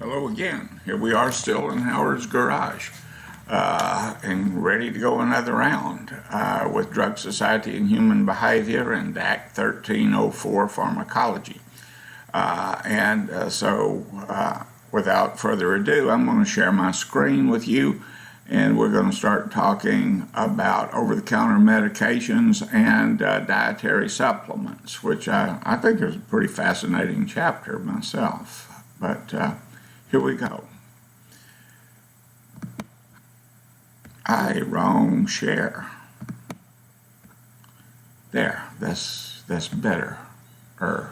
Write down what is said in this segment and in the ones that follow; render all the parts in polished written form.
Hello again. Here we are still in Howard's garage and ready to go another round with Drug Society and Human Behavior and DAAC 1304 Pharmacology. Without further ado, I'm going to share my screen with you, and we're going to start talking about over-the-counter medications and dietary supplements, which I think is a pretty fascinating chapter myself. But here we go. Wrong share. There, that's better. And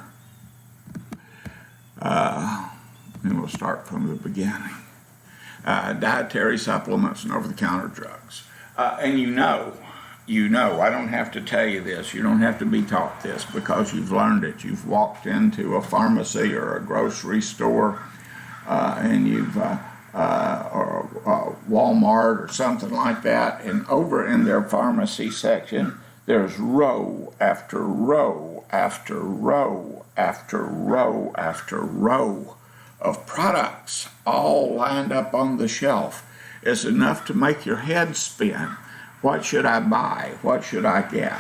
we'll start from the beginning. Dietary supplements and over-the-counter drugs. And you know, I don't have to tell you this. You don't have to be taught this because you've learned it. You've walked into a pharmacy or a grocery store and you've or Walmart or something like that, and over in their pharmacy section, there's row after row after row after row after row of products all lined up on the shelf. It's enough to make your head spin. What should I buy? What should I get?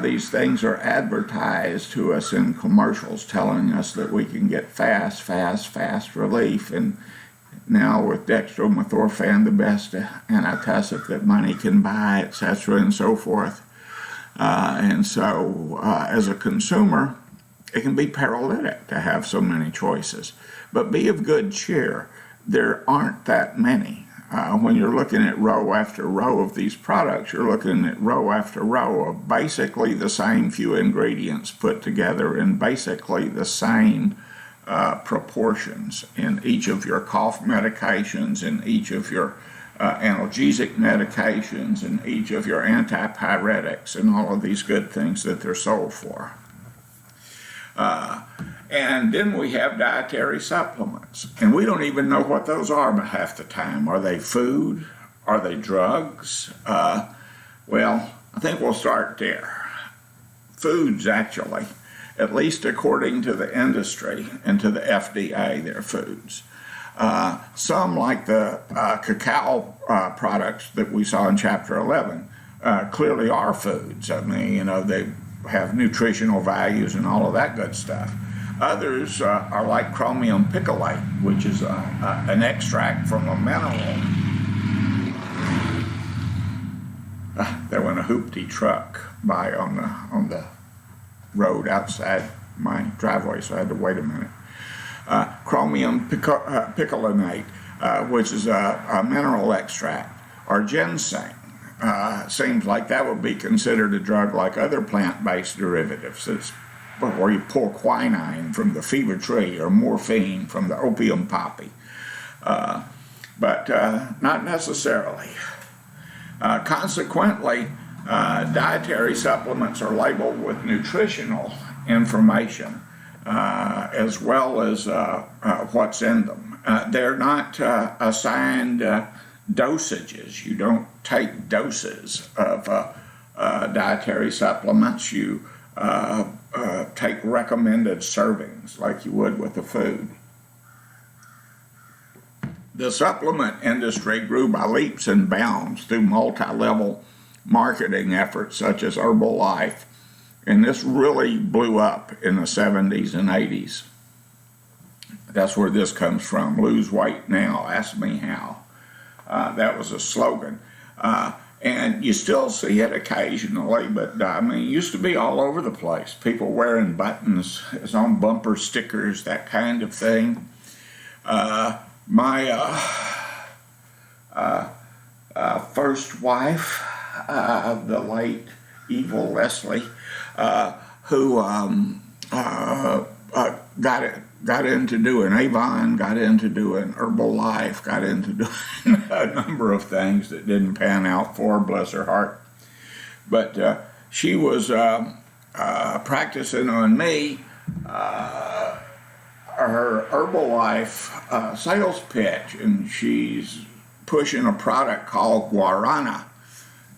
These things are advertised to us in commercials telling us that we can get fast relief, and now with dextromethorphan, the best antitussive that money can buy, etc., and so forth. As a consumer, it can be paralytic to have so many choices. But be of good cheer. There aren't that many. When you're looking at row after row of these products, you're looking at row after row of basically the same few ingredients put together in basically the same proportions in each of your cough medications, in each of your analgesic medications, in each of your antipyretics, and all of these good things that they're sold for. And then we have dietary supplements, and we don't even know what those are half the time. Are they food? Are they drugs? Well, I think we'll start there. Foods, actually, at least according to the industry and to the FDA, they're foods. Some, like the cacao products that we saw in Chapter 11, clearly are foods. I mean, they have nutritional values and all of that good stuff. Others are like chromium picolate, which is an extract from a mineral. There went a hoopty truck by on the road outside my driveway, so I had to wait a minute. Chromium picolinate, which is a mineral extract, or ginseng. Seems like that would be considered a drug like other plant-based derivatives. It's where you pull quinine from the fever tree or morphine from the opium poppy. But not necessarily. Consequently, dietary supplements are labeled with nutritional information as well as what's in them. They're not assigned dosages. You don't take doses of dietary supplements. You take recommended servings like you would with a food. The supplement industry grew by leaps and bounds through multi-level marketing efforts such as Herbalife, and this really blew up in the 70s and 80s. That's where this comes from. Lose weight now, ask me how. That was a slogan. And you still see it occasionally, but it used to be all over the place. People wearing buttons, it's on bumper stickers, that kind of thing. My first wife, the late evil Leslie, who got into doing Avon, got into doing Herbalife, got into doing a number of things that didn't pan out for her, bless her heart. But she was practicing on me her Herbalife sales pitch, and she's pushing a product called guarana.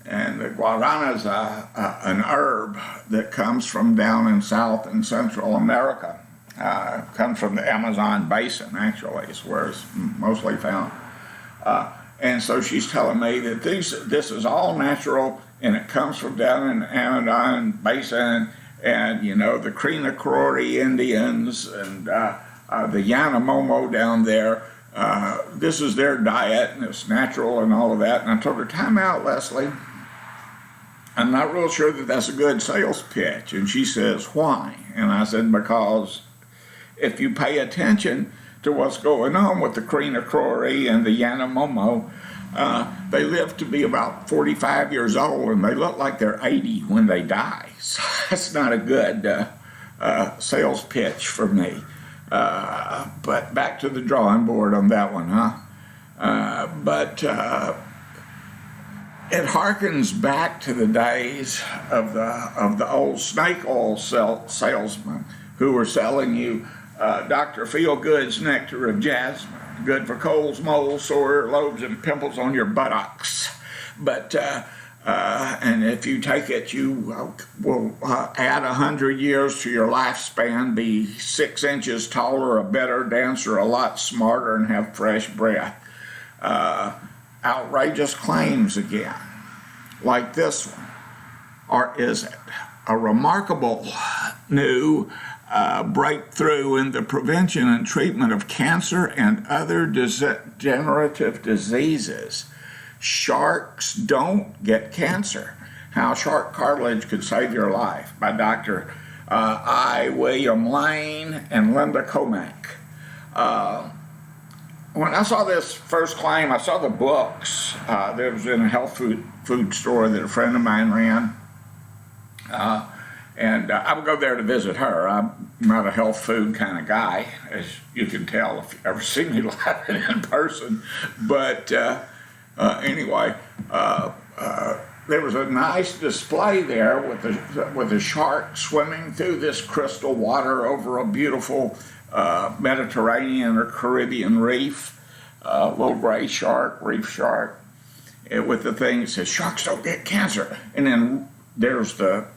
And the guarana is an herb that comes from down in South and Central America. Comes from the Amazon basin, actually, is where it's mostly found. And so she's telling me that this is all natural, and it comes from down in the Amazon basin, and, you know, the Kree Indians and the Yanomamo down there. This is their diet, and it's natural and all of that. And I told her, time out, Leslie. I'm not real sure that that's a good sales pitch. And she says, why? And I said, because if you pay attention to what's going on with the Kree and the Yanomamo, they live to be about 45 years old, and they look like they're 80 when they die. So that's not a good sales pitch for me. But back to the drawing board on that one, huh? But it harkens back to the days of the old snake oil salesmen who were selling you Dr. Feelgood's Nectar of Jasmine, good for colds, moles, sore lobes, and pimples on your buttocks. But and if you take it, you will add 100 years to your lifespan, be 6 inches taller, a better dancer, a lot smarter, and have fresh breath. Outrageous claims again, like this one. Or is it a remarkable new breakthrough in the prevention and treatment of cancer and other degenerative diseases? Sharks don't get cancer. How shark cartilage could save your life, by Dr. I. William Lane and Linda Comack. When I saw this first claim, I saw the books that was in a health food store that a friend of mine ran. And I would go there to visit her. I'm not a health food kind of guy, as you can tell if you've ever seen me live in person. But anyway, there was a nice display there with a shark swimming through this crystal water over a beautiful Mediterranean or Caribbean reef, little gray shark, reef shark, with the thing that says, sharks don't get cancer. And then there's the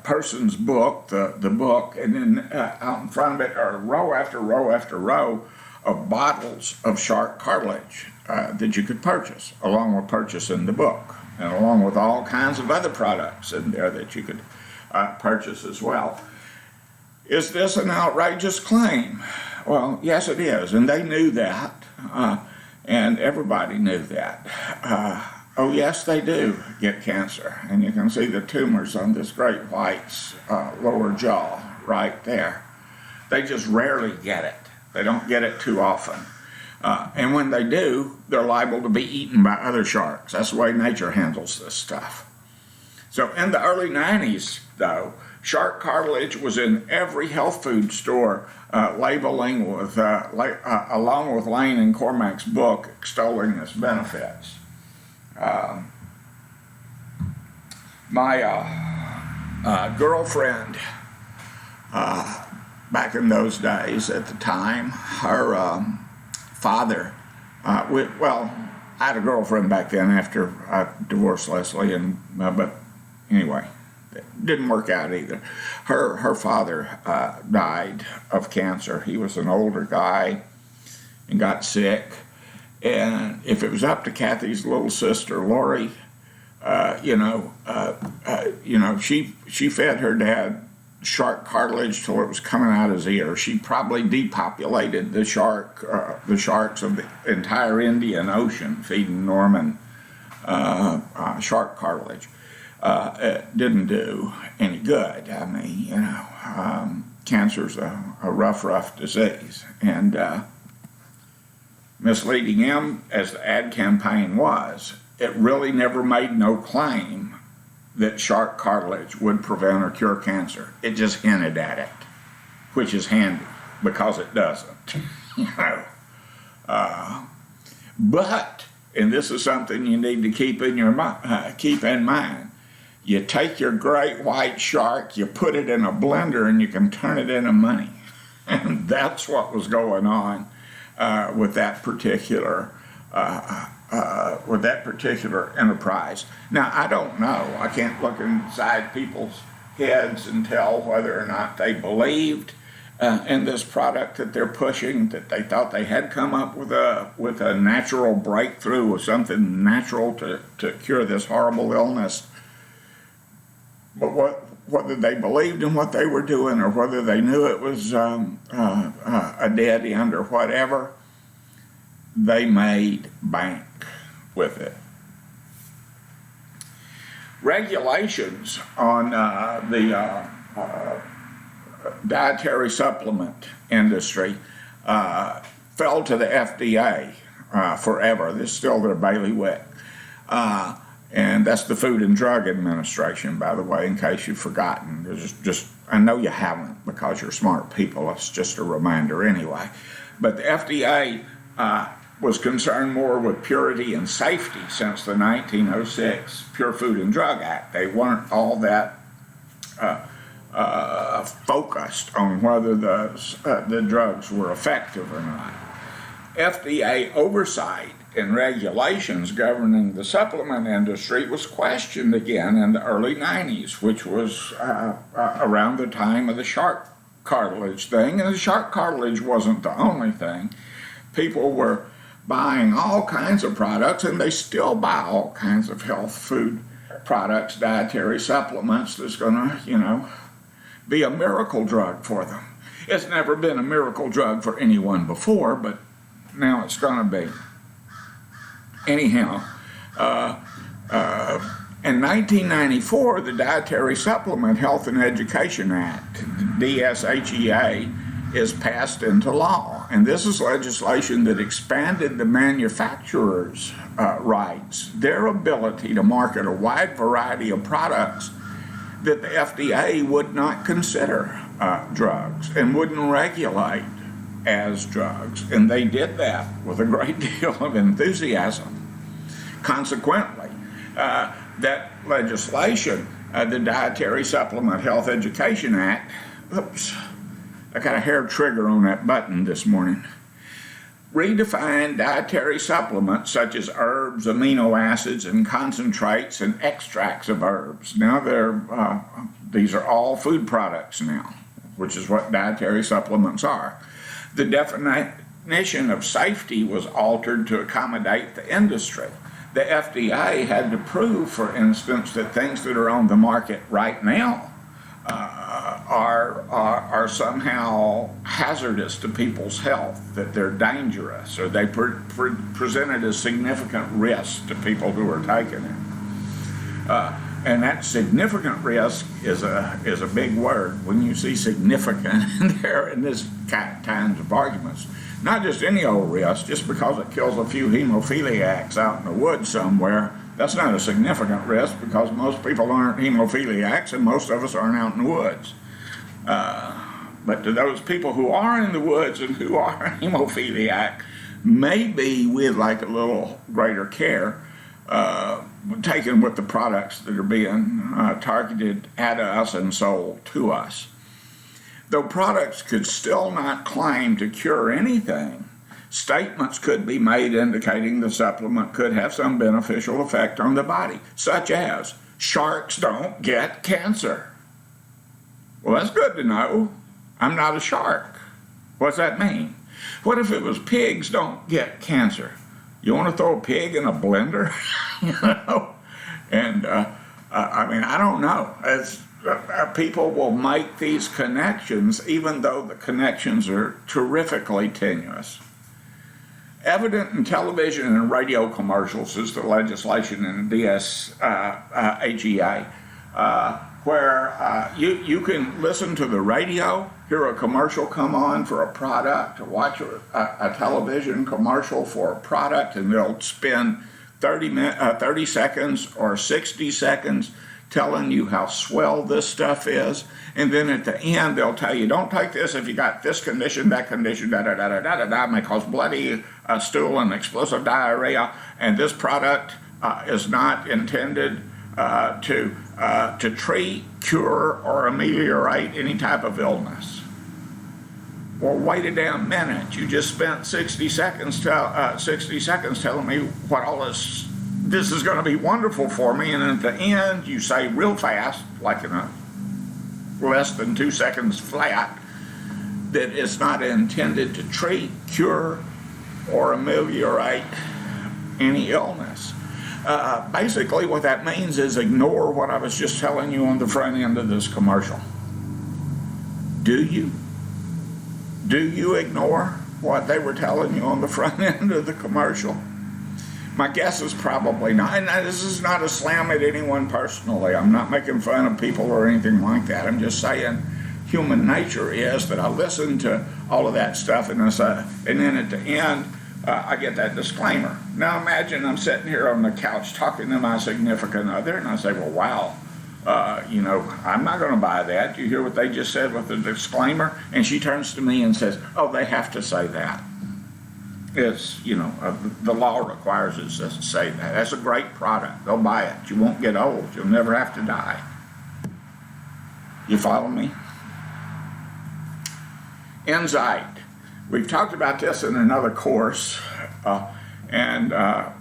person's book, the book, and then out in front of it are row after row after row of bottles of shark cartilage that you could purchase, along with purchasing the book, and along with all kinds of other products in there that you could purchase as well. Is this an outrageous claim? Well, yes, it is, and they knew that, and everybody knew that. Oh, yes, they do get cancer, and you can see the tumors on this great white's lower jaw right there. They just rarely get it. They don't get it too often. And when they do, they're liable to be eaten by other sharks. That's the way nature handles this stuff. So in the early 90s, though, shark cartilage was in every health food store, labeling with, along with Lane and Cormack's book extolling its benefits. My girlfriend, back in those days at the time, her father, well, I had a girlfriend back then after I divorced Leslie, and but anyway, it didn't work out either. Her father died of cancer. He was an older guy and got sick. And if it was up to Kathy's little sister, Lori, she fed her dad shark cartilage till it was coming out his ear. She probably depopulated the sharks of the entire Indian Ocean, feeding Norman shark cartilage. It didn't do any good. I mean, cancer's a rough disease, and misleading him as the ad campaign was, it really never made no claim that shark cartilage would prevent or cure cancer. It just hinted at it, which is handy because it doesn't. But, and this is something you need to keep in mind. You take your great white shark, you put it in a blender, and you can turn it into money. And that's what was going on with that particular enterprise. Now, I don't know. I can't look inside people's heads and tell whether or not they believed in this product that they're pushing, that they thought they had come up with a natural breakthrough or something natural to cure this horrible illness. But whether they believed in what they were doing or whether they knew it was a dead end or whatever, they made bank with it. Regulations on the dietary supplement industry fell to the FDA forever. This is still their bailiwick. And that's the Food and Drug Administration, by the way, in case you've forgotten. Just I know you haven't because you're smart people. It's just a reminder anyway. But the FDA was concerned more with purity and safety since the 1906 Pure Food and Drug Act. They weren't all that focused on whether the drugs were effective or not. FDA oversight and regulations governing the supplement industry was questioned again in the early 90s, which was around the time of the shark cartilage thing. And the shark cartilage wasn't the only thing. People were buying all kinds of products, and they still buy all kinds of health food products, dietary supplements that's going to, be a miracle drug for them. It's never been a miracle drug for anyone before, but now it's going to be. Anyhow, in 1994, the Dietary Supplement Health and Education Act, DSHB, is passed into law. And this is legislation that expanded the manufacturers' rights, their ability to market a wide variety of products that the FDA would not consider drugs and wouldn't regulate as drugs. And they did that with a great deal of enthusiasm. Consequently, that legislation, the Dietary Supplement Health Education Act, I got a hair trigger on that button this morning, redefined dietary supplements such as herbs, amino acids, and concentrates and extracts of herbs. Now these are all food products now, which is what dietary supplements are. The definition of safety was altered to accommodate the industry. The FDA had to prove, for instance, that things that are on the market right now are somehow hazardous to people's health, that they're dangerous, or they presented a significant risk to people who are taking it. And that significant risk is a big word when you see significant there in this kinds of arguments. Not just any old risk, just because it kills a few hemophiliacs out in the woods somewhere. That's not a significant risk because most people aren't hemophiliacs and most of us aren't out in the woods. But to those people who are in the woods and who are hemophiliac, maybe we'd like a little greater care taken with the products that are being targeted at us and sold to us. Though products could still not claim to cure anything, statements could be made indicating the supplement could have some beneficial effect on the body, such as, sharks don't get cancer. Well, that's good to know. I'm not a shark. What's that mean? What if it was pigs don't get cancer? You want to throw a pig in a blender? And I don't know. People will make these connections even though the connections are terrifically tenuous. Evident in television and radio commercials is the legislation in the DSHB, where you can listen to the radio, hear a commercial come on for a product, or watch a television commercial for a product, and they'll spend 30 seconds or 60 seconds telling you how swell this stuff is, and then at the end they'll tell you, don't take this if you got this condition, that condition, may cause bloody stool and explosive diarrhea, and this product is not intended to treat, cure, or ameliorate any type of illness. Well, wait a damn minute. You just spent 60 seconds telling me what all this is going to be wonderful for me, and at the end you say real fast, like in a less than 2 seconds flat, that it's not intended to treat, cure, or ameliorate any illness. Basically, what that means is ignore what I was just telling you on the front end of this commercial. Do you? Do you ignore what they were telling you on the front end of the commercial? My guess is probably not. And this is not a slam at anyone personally. I'm not making fun of people or anything like that. I'm just saying human nature is that I listen to all of that stuff and then at the end, I get that disclaimer. Now imagine I'm sitting here on the couch talking to my significant other, and I say, well, wow, I'm not going to buy that. You hear what they just said with the disclaimer? And she turns to me and says, oh, they have to say that. It's, the law requires us to say that. That's a great product. They'll buy it. You won't get old. You'll never have to die. You follow me? Insight. We've talked about this in another course,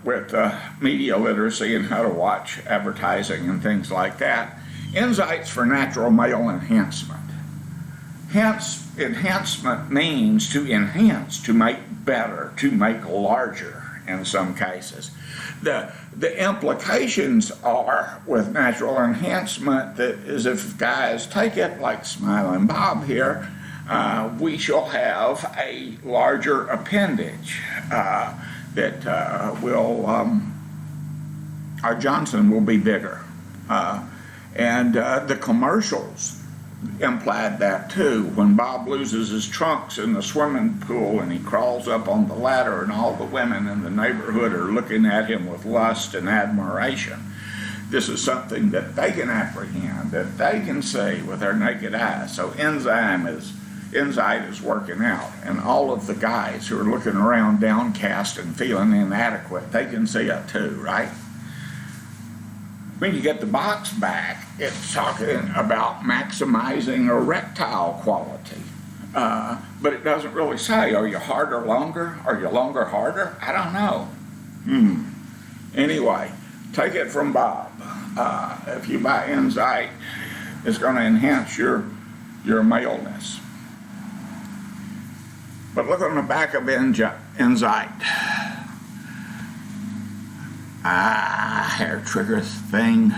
with media literacy and how to watch advertising and things like that. Insights for natural male enhancement. Hence, enhancement means to enhance, to make better, to make larger in some cases. The implications are with natural enhancement that is if guys take it like Smiling Bob here, we shall have a larger appendage that our Johnson will be bigger. And the commercials implied that too. When Bob loses his trunks in the swimming pool and he crawls up on the ladder and all the women in the neighborhood are looking at him with lust and admiration. This is something that they can apprehend, that they can see with their naked eyes. So insight is working out. And all of the guys who are looking around downcast and feeling inadequate, they can see it too, right? When you get the box back, it's talking about maximizing erectile quality. But it doesn't really say, are you harder longer? Are you longer harder? I don't know. Anyway, take it from Bob. If you buy Insight, it's going to enhance your maleness. But look on the back of Insight. Hair trigger thing.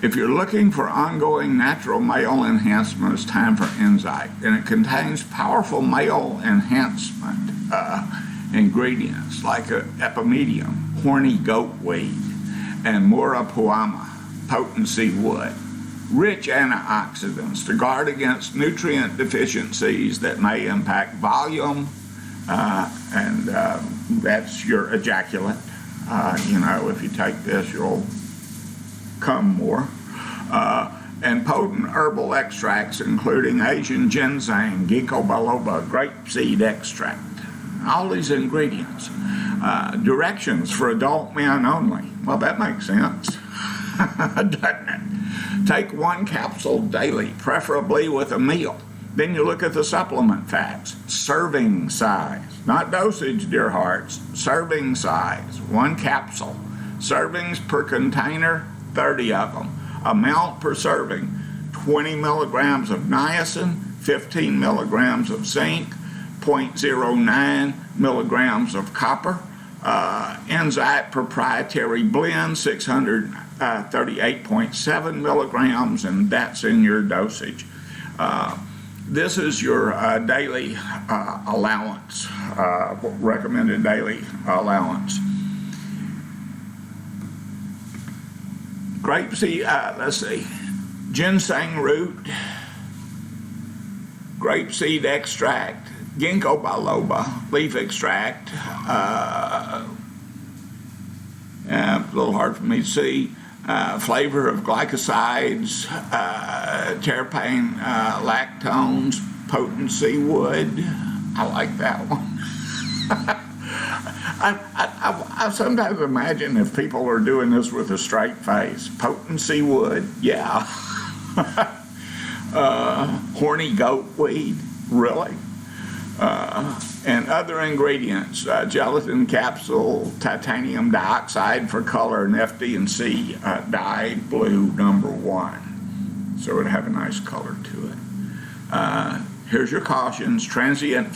If you're looking for ongoing natural male enhancement, it's time for Insight. And it contains powerful male enhancement ingredients like epimedium, horny goatweed, and murapuama, potency wood. Rich antioxidants to guard against nutrient deficiencies that may impact volume, and that's your ejaculate. If you take this, you'll come more. And potent herbal extracts, including Asian ginseng, ginkgo biloba, grapeseed extract. All these ingredients. Directions for adult men only. Well, that makes sense, doesn't it? Take 1 capsule daily, preferably with a meal. Then you look at the supplement facts. Serving size, not dosage, dear hearts. Serving size, 1 capsule. Servings per container, 30 of them. Amount per serving, 20 milligrams of niacin, 15 milligrams of zinc, 0.09 milligrams of copper. Insight proprietary blend, 638.7 milligrams, and that's in your dosage. This is your daily allowance, recommended daily allowance. Grapeseed, ginseng root, grapeseed extract, ginkgo biloba leaf extract, a little hard for me to see, flavor of glycosides, terpene, lactones, potency wood. I like that one. I sometimes imagine if people are doing this with a straight face. Potency wood, yeah. Horny goatweed, really? And other ingredients, gelatin capsule, titanium dioxide for color, and FD&C dye blue #1. So it would have a nice color to it. here's your cautions: transient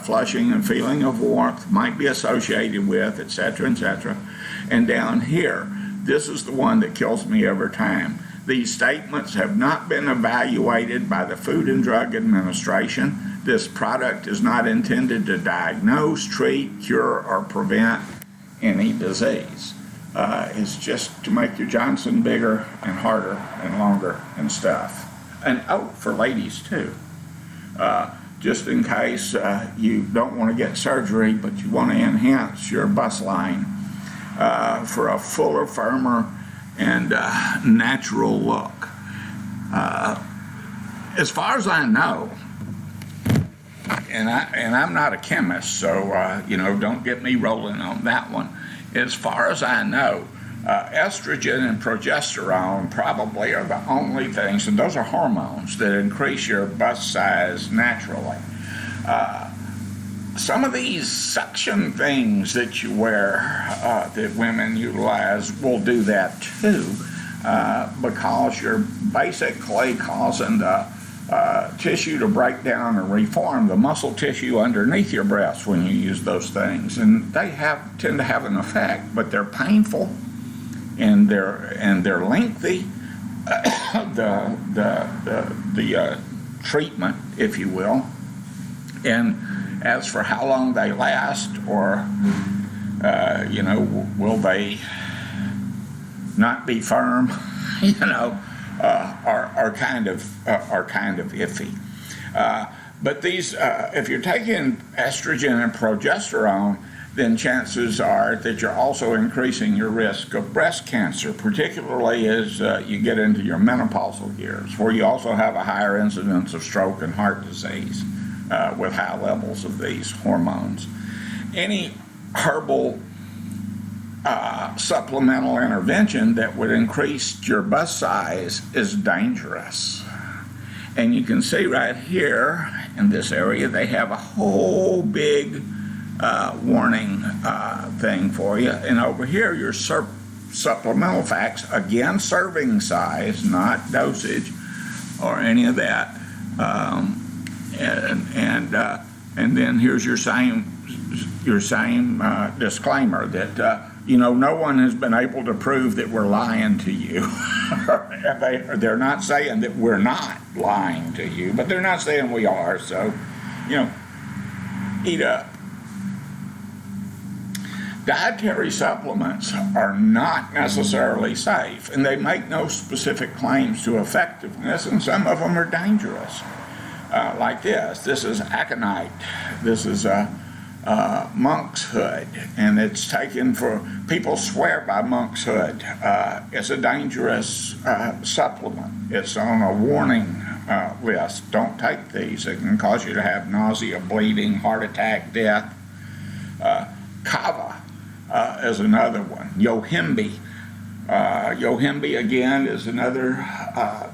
flushing and feeling of warmth might be associated with, etc., etc. And down here, this is the one that kills me every time. These statements have not been evaluated by the Food and Drug Administration. This product is not intended to diagnose, treat, cure, or prevent any disease. It's just to make your Johnson bigger and harder and longer and stuff. And for ladies too. Just in case you don't want to get surgery, but you want to enhance your bust line for a fuller, firmer, and natural look. As far as I know, and I'm not a chemist, so don't get me rolling on that one. As far as I know, estrogen and progesterone probably are the only things, and those are hormones that increase your bust size naturally. Some of these suction things that you wear, that women utilize, will do that too, because you're basically causing the tissue to break down and reform the muscle tissue underneath your breasts when you use those things, and they tend to have an effect, but they're painful and they're lengthy. the treatment, if you will, and as for how long they last, or will they not be firm, are kind of iffy. But these, if you're taking estrogen and progesterone, then chances are that you're also increasing your risk of breast cancer, particularly as you get into your menopausal years, where you also have a higher incidence of stroke and heart disease with high levels of these hormones. Any herbal supplemental intervention that would increase your bust size is dangerous. And you can see right here in this area, they have a whole big warning thing for you. And over here, your supplemental facts, again, serving size, not dosage or any of that. And then here's your same disclaimer that no one has been able to prove that we're lying to you. They're not saying that we're not lying to you, but they're not saying we are. So, eat up. Dietary supplements are not necessarily safe, and they make no specific claims to effectiveness, and some of them are dangerous. Like this. This is aconite. This is monk's hood, and it's taken for, people swear by monk's hood. It's a dangerous supplement. It's on a warning list. Don't take these. It can cause you to have nausea, bleeding, heart attack, death. Kava is another one. Yohimbe. Yohimbe, again, is another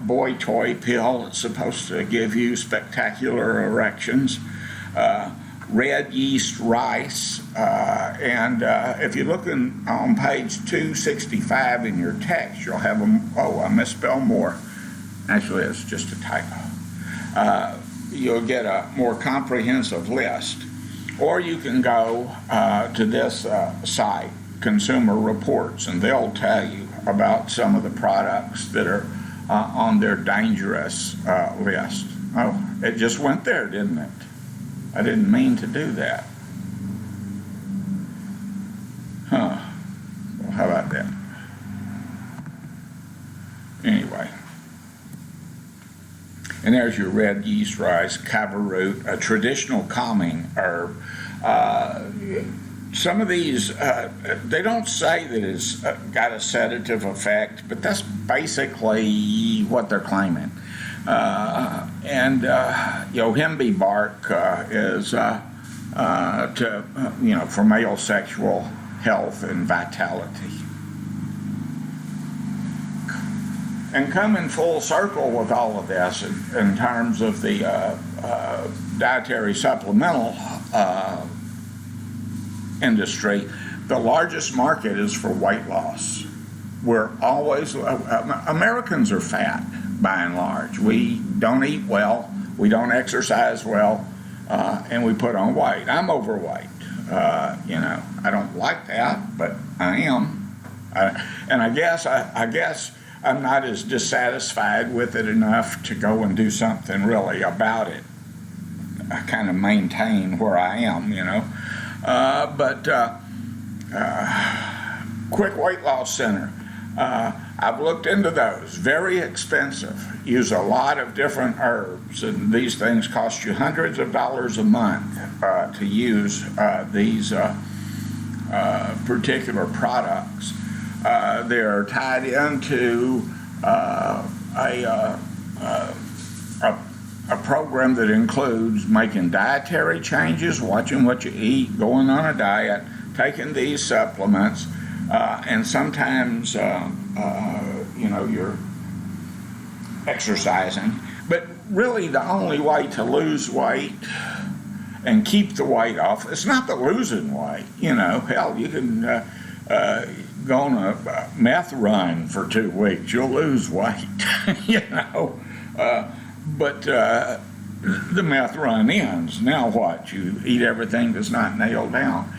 boy toy pill. It's supposed to give you spectacular erections. Red yeast rice, and if you're looking on page 265 in your text, you'll have I misspelled more. Actually, it's just a typo. You'll get a more comprehensive list. Or you can go to this site, Consumer Reports, and they'll tell you about some of the products that are on their dangerous list. Oh, it just went there, didn't it? I didn't mean to do that. Well, how about that? Anyway. And there's your red yeast rice, kava root, a traditional calming herb. Some of these, they don't say that it's got a sedative effect, but that's basically what they're claiming. And yohimbe bark is for male sexual health and vitality. And coming full circle with all of this in terms of the dietary supplemental industry, the largest market is for weight loss. We're always, Americans are fat by and large. We don't eat well. we don't exercise well, and we put on weight. I'm overweight. I don't like that, but I am. And I guess I'm not as dissatisfied with it enough to go and do something really about it. I kind of maintain where I am, Quick Weight Loss Center. I've looked into those. Very expensive. Use a lot of different herbs, and these things cost you hundreds of dollars a month to use these particular products. They're tied into a program that includes making dietary changes, watching what you eat, going on a diet, taking these supplements, and sometimes you're exercising. But really the only way to lose weight and keep the weight off, it's not the losing weight. Hell, you can go on a meth run for 2 weeks, you'll lose weight. But the meth run ends. Now what? You eat everything that's not nailed down.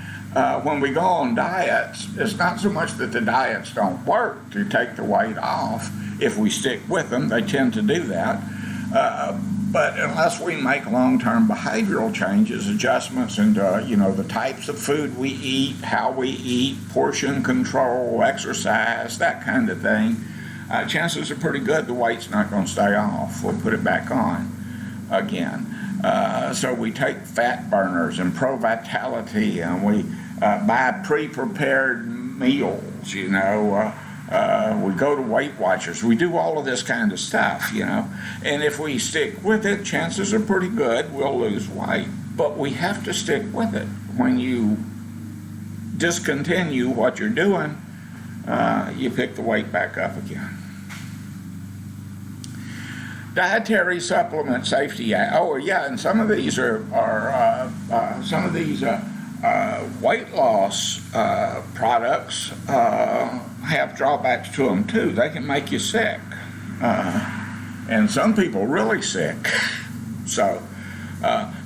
When we go on diets, it's not so much that the diets don't work to take the weight off. If we stick with them, they tend to do that. But unless we make long-term behavioral changes, adjustments into, the types of food we eat, how we eat, portion control, exercise, that kind of thing, chances are pretty good the weight's not going to stay off. We'll put it back on again. So we take fat burners and Pro Vitality, and we buy pre-prepared meals, we go to Weight Watchers. We do all of this kind of stuff, And if we stick with it, chances are pretty good we'll lose weight. But we have to stick with it. When you discontinue what you're doing, you pick the weight back up again. Dietary Supplement Safety Act. Oh yeah, and some of these are weight loss products have drawbacks to them too. They can make you sick, and some people really sick. So,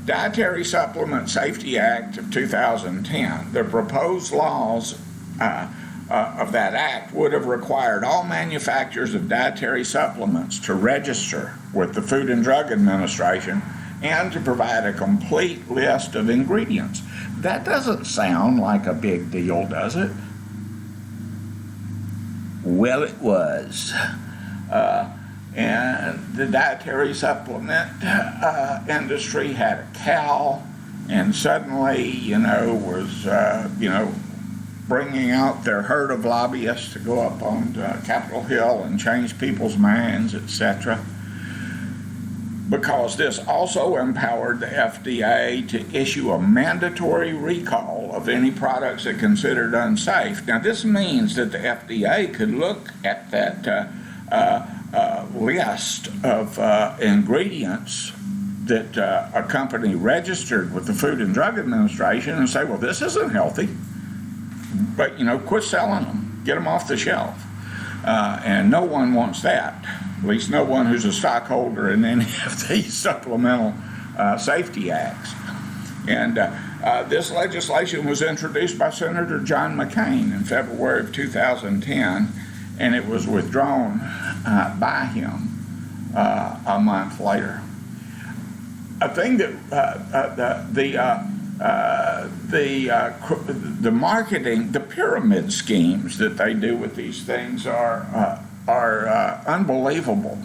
Dietary Supplement Safety Act of 2010. The proposed laws of that act would have required all manufacturers of dietary supplements to register with the Food and Drug Administration and to provide a complete list of ingredients. That doesn't sound like a big deal, does it? Well, it was. And the dietary supplement industry had a cow, and suddenly, was, bringing out their herd of lobbyists to go up on Capitol Hill and change people's minds, etc. Because this also empowered the FDA to issue a mandatory recall of any products it considered unsafe. Now, this means that the FDA could look at that list of ingredients that a company registered with the Food and Drug Administration and say, well, this isn't healthy, but, quit selling them, get them off the shelf. And no one wants that, at least no one who's a stockholder in any of these supplemental safety acts. And this legislation was introduced by Senator John McCain in February of 2010, and it was withdrawn by him a month later. A thing that the marketing, the pyramid schemes that they do with these things are unbelievable.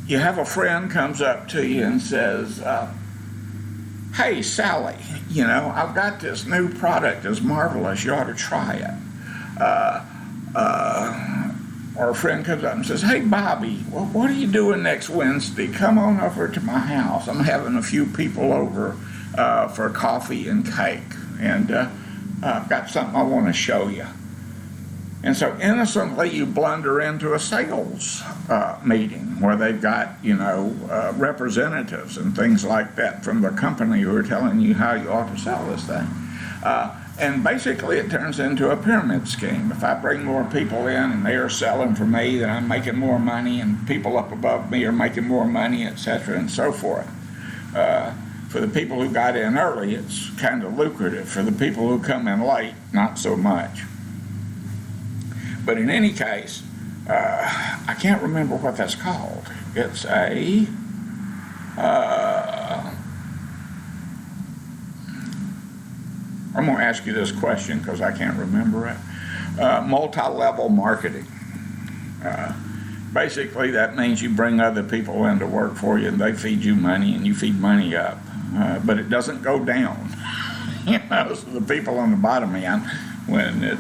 You have a friend comes up to you and says, hey, Sally, I've got this new product, it's marvelous, you ought to try it. Or a friend comes up and says, hey, Bobby, well, what are you doing next Wednesday? Come on over to my house. I'm having a few people over for coffee and cake, and I've got something I want to show you. And so innocently you blunder into a sales meeting where they've got, representatives and things like that from the company who are telling you how you ought to sell this thing. And basically it turns into a pyramid scheme. If I bring more people in and they are selling for me, then I'm making more money, and people up above me are making more money, etc., and so forth. For the people who got in early, it's kind of lucrative. For the people who come in late, not so much. But in any case, I can't remember what that's called. It's a I'm going to ask you this question because I can't remember it. Multi-level marketing. Basically, that means you bring other people in to work for you, and they feed you money, and you feed money up. But it doesn't go down. So the people on the bottom end, when it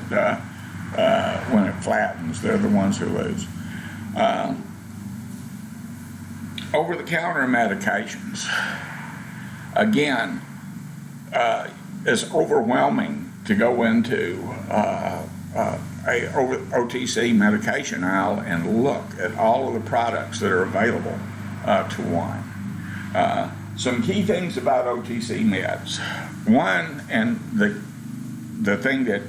flattens, they're the ones who lose. Over-the-counter medications. Again, it's overwhelming to go into a OTC medication aisle and look at all of the products that are available to one. Some key things about OTC meds. One, and the thing that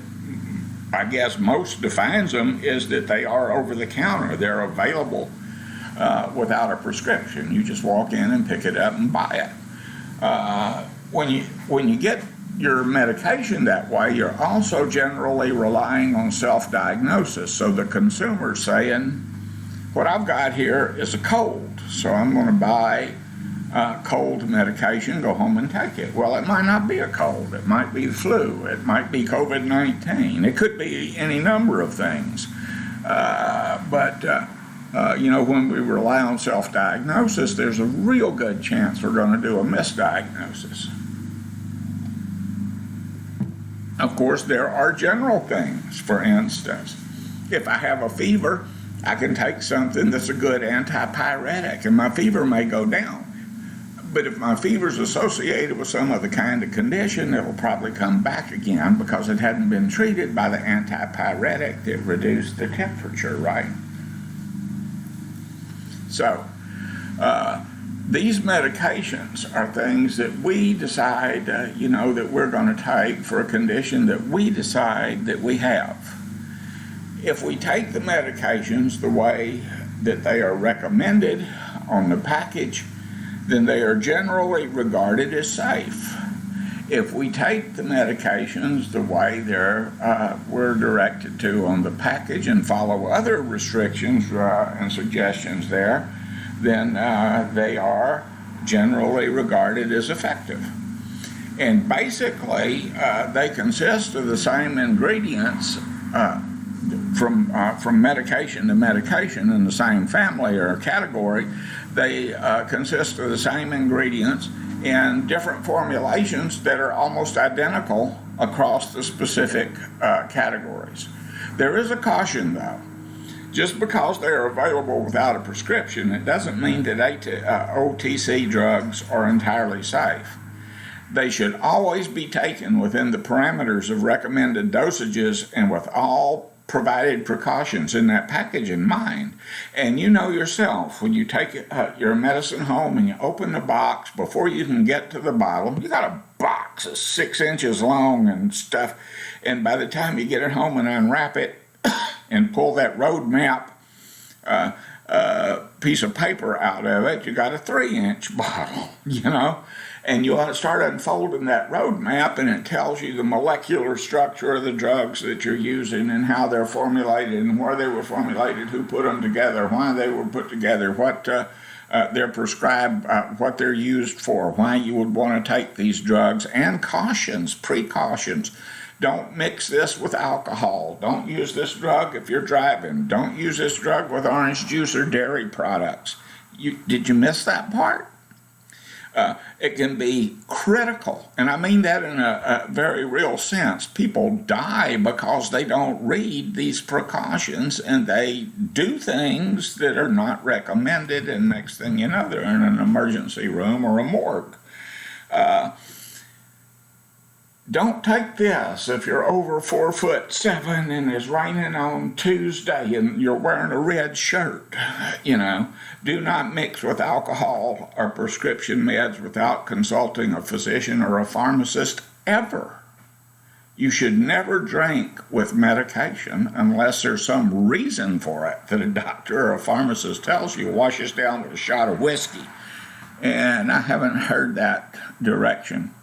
I guess most defines them, is that they are over the counter. They're available without a prescription. You just walk in and pick it up and buy it. When you get your medication that way, you're also generally relying on self-diagnosis. So the consumer's saying, what I've got here is a cold, so I'm going to buy cold medication, go home and take it. Well, it might not be a cold. It might be the flu. It might be COVID-19. It could be any number of things. When we rely on self-diagnosis, there's a real good chance we're going to do a misdiagnosis. Of course, there are general things. For instance, if I have a fever, I can take something that's a good antipyretic, and my fever may go down. But if my fever is associated with some other kind of condition, it'll probably come back again because it hadn't been treated by the antipyretic that reduced the temperature, right? So, these medications are things that we decide, that we're going to take for a condition that we decide that we have. If we take the medications the way that they are recommended on the package, then they are generally regarded as safe. If we take the medications the way we're directed to on the package and follow other restrictions and suggestions there, then they are generally regarded as effective. And basically, they consist of the same ingredients from medication to medication in the same family or category. They consist of the same ingredients in different formulations that are almost identical across the specific categories. There is a caution, though. Just because they are available without a prescription, it doesn't mean that OTC drugs are entirely safe. They should always be taken within the parameters of recommended dosages and with all provided precautions in that package in mind. And you know yourself, when you take your medicine home and you open the box, before you can get to the bottle, you got a box that's 6 inches long and stuff, and by the time you get it home and unwrap it and pull that road map piece of paper out of it, you got a 3-inch bottle, and you ought to start unfolding that road map, and it tells you the molecular structure of the drugs that you're using and how they're formulated and where they were formulated, who put them together, why they were put together, what they're prescribed, what they're used for, why you would want to take these drugs, and precautions. Don't mix this with alcohol. Don't use this drug if you're driving. Don't use this drug with orange juice or dairy products. Did you miss that part? It can be critical, and I mean that in a very real sense. People die because they don't read these precautions, and they do things that are not recommended, and next thing you know, they're in an emergency room or a morgue. Don't take this if you're over 4'7" and it's raining on Tuesday and you're wearing a red shirt. Do not mix with alcohol or prescription meds without consulting a physician or a pharmacist ever. You should never drink with medication unless there's some reason for it that a doctor or a pharmacist tells you. Wash this down with a shot of whiskey. And I haven't heard that direction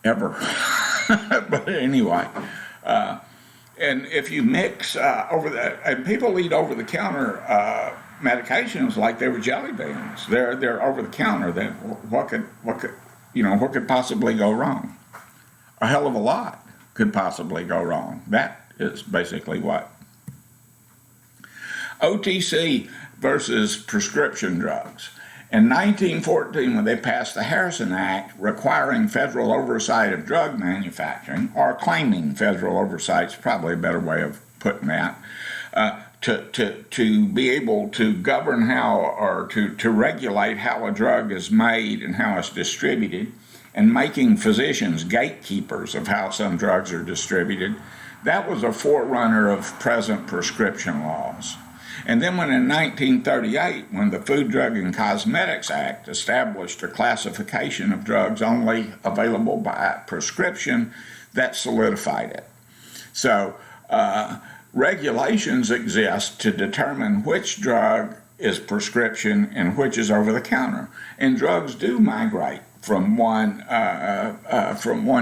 ever. But anyway, and if you mix and people eat over-the-counter medications like they were jelly beans. They're over-the-counter. Then what could possibly go wrong? A hell of a lot could possibly go wrong. That is basically what. OTC versus prescription drugs. In 1914, when they passed the Harrison Act requiring federal oversight of drug manufacturing, or claiming federal oversight is probably a better way of putting that, to be able to govern how, or to regulate how a drug is made and how it's distributed, and making physicians gatekeepers of how some drugs are distributed, that was a forerunner of present prescription laws. And then when in 1938, when the Food, Drug, and Cosmetics Act established a classification of drugs only available by prescription, that solidified it. So regulations exist to determine which drug is prescription and which is over-the-counter. And drugs do migrate from one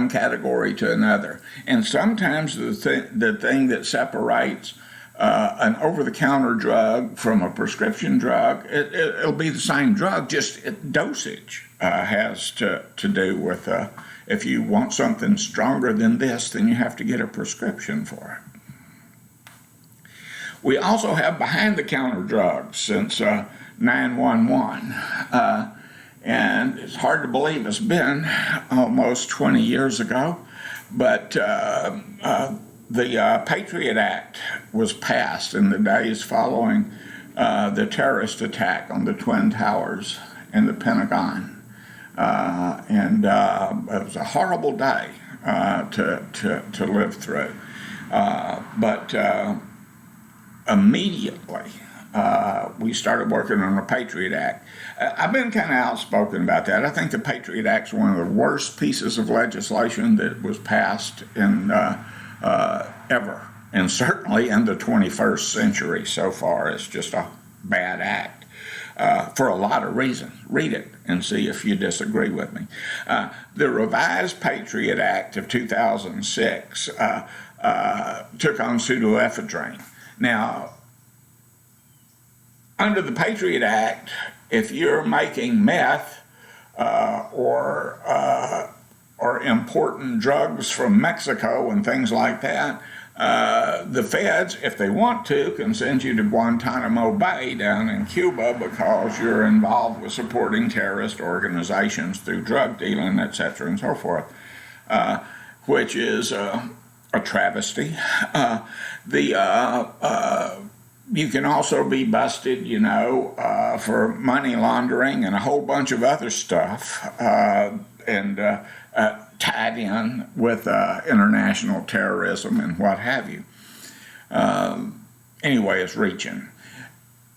category to another. And sometimes the thing that separates an over-the-counter drug from a prescription drug, it'll be the same drug, just dosage has to do with if you want something stronger than this, then you have to get a prescription for it. We also have behind-the-counter drugs since 911. And it's hard to believe it's been almost 20 years ago, but the Patriot Act was passed in the days following the terrorist attack on the Twin Towers and the Pentagon. And it was a horrible day to live through. But immediately, we started working on the Patriot Act. I've been kind of outspoken about that. I think the Patriot Act is one of the worst pieces of legislation that was passed in ever, and certainly in the 21st century so far. It's just a bad act for a lot of reasons. Read it and see if you disagree with me. The revised Patriot Act of 2006 took on pseudoephedrine. Now, under the Patriot Act, if you're making meth or importing drugs from Mexico and things like that, the feds, if they want to, can send you to Guantanamo Bay down in Cuba because you're involved with supporting terrorist organizations through drug dealing, etc., and so forth, which is a travesty. You can also be busted, for money laundering and a whole bunch of other stuff, and tied in with international terrorism and what have you. Anyway, it's reaching.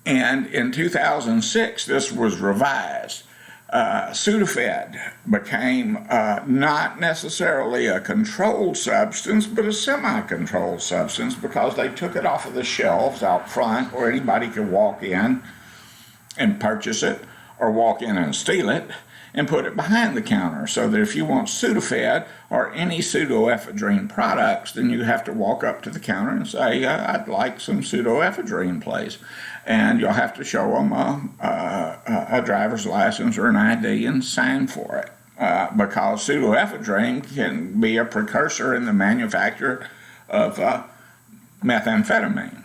And in 2006, this was revised. Sudafed became not necessarily a controlled substance, but a semi-controlled substance, because they took it off of the shelves out front where anybody could walk in and purchase it, or walk in and steal it, and put it behind the counter, so that if you want Sudafed or any pseudoephedrine products, then you have to walk up to the counter and say, I'd like some pseudoephedrine, please. And you'll have to show them a driver's license or an ID and sign for it, because pseudoephedrine can be a precursor in the manufacture of methamphetamine.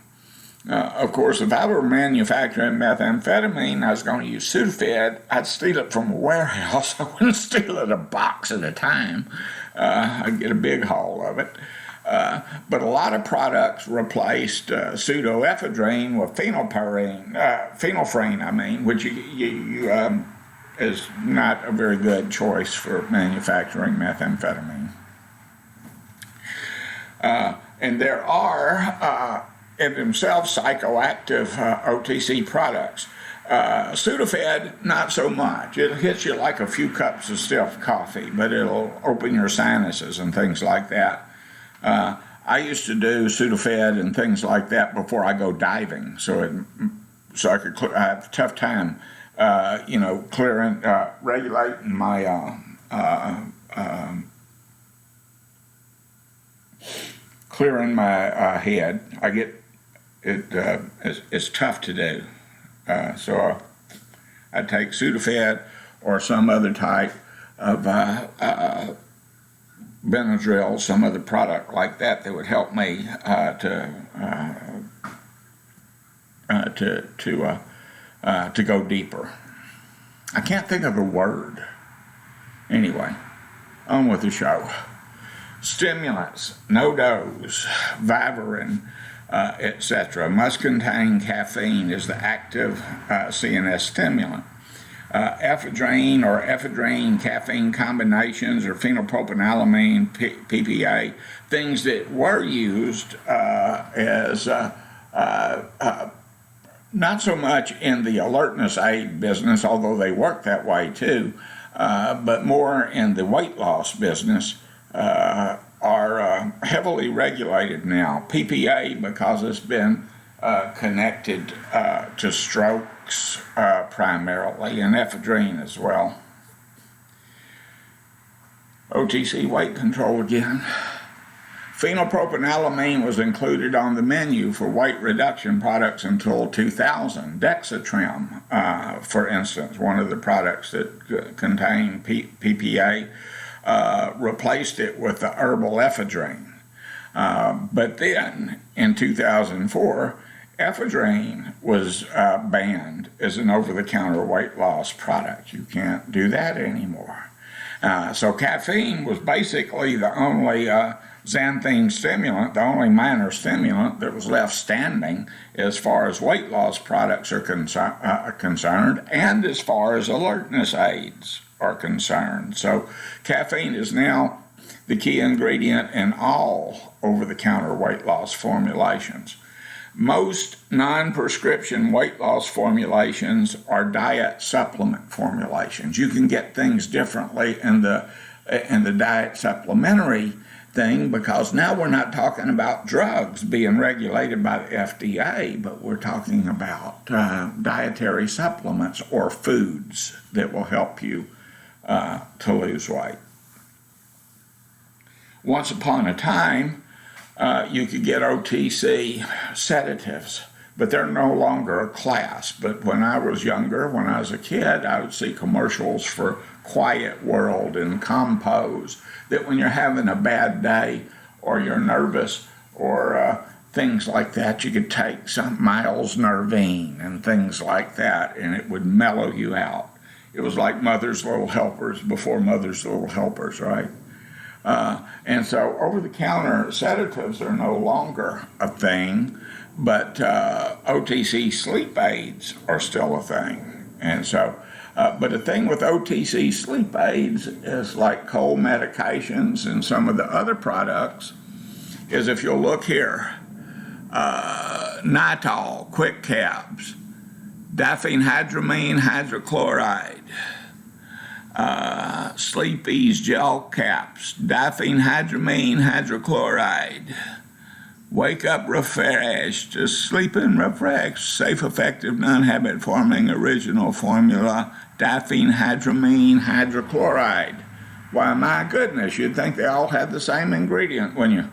Of course, if I were manufacturing methamphetamine, I was going to use Sudafed, I'd steal it from a warehouse. I wouldn't steal it a box at a time. I'd get a big haul of it. But a lot of products replaced pseudoephedrine with phenylphrine, which is not a very good choice for manufacturing methamphetamine. And there are in themselves psychoactive OTC products. Sudafed, not so much. It hits you like a few cups of stiff coffee, but it'll open your sinuses and things like that. I used to do Sudafed and things like that before I go diving, so I could I have a tough time, clearing, regulating my clearing my head. I get it. It's tough to do. So I take Sudafed or some other type of Benadryl, some other product like that would help me to go deeper. I can't think of a word. Anyway, on with the show. Stimulants, no dose, Vivarin, etc. must contain caffeine as the active CNS stimulant. Ephedrine or ephedrine caffeine combinations or phenylpropanolamine, PPA, things that were used as not so much in the alertness aid business, although they work that way too, but more in the weight loss business, are heavily regulated now. PPA, because it's been connected to strokes primarily, and ephedrine as well. OTC weight control again. Phenylpropanolamine was included on the menu for weight reduction products until 2000. Dexatrim, for instance, one of the products that contain PPA, replaced it with the herbal ephedrine. But then, in 2004, ephedrine was banned as an over-the-counter weight loss product. You can't do that anymore. So caffeine was basically the only xanthine stimulant, the only minor stimulant that was left standing as far as weight loss products are concerned, and as far as alertness aids are concerned. So caffeine is now the key ingredient in all over-the-counter weight loss formulations. Most non-prescription weight loss formulations are diet supplement formulations. You can get things differently in the diet supplementary thing, because now we're not talking about drugs being regulated by the FDA, but we're talking about dietary supplements or foods that will help you to lose weight. Once upon a time, you could get OTC sedatives, but they're no longer a class. But when I was younger, when I was a kid, I would see commercials for Quiet World and Compose, that when you're having a bad day or you're nervous or things like that, you could take some Miles Nervine and things like that, and it would mellow you out. It was like Mother's Little Helpers before Mother's Little Helpers, right? And so over-the-counter sedatives are no longer a thing, but OTC sleep aids are still a thing. And so, but the thing with OTC sleep aids is, like cold medications and some of the other products, is if you'll look here, Nitol, quick caps, diphenhydramine hydrochloride, Sleep Ease gel caps, diphenhydramine hydrochloride, Wake Up Refreshed, Sleep and Refresh, safe, effective, non-habit forming original formula, diphenhydramine hydrochloride. Why, my goodness, you'd think they all had the same ingredient, wouldn't you?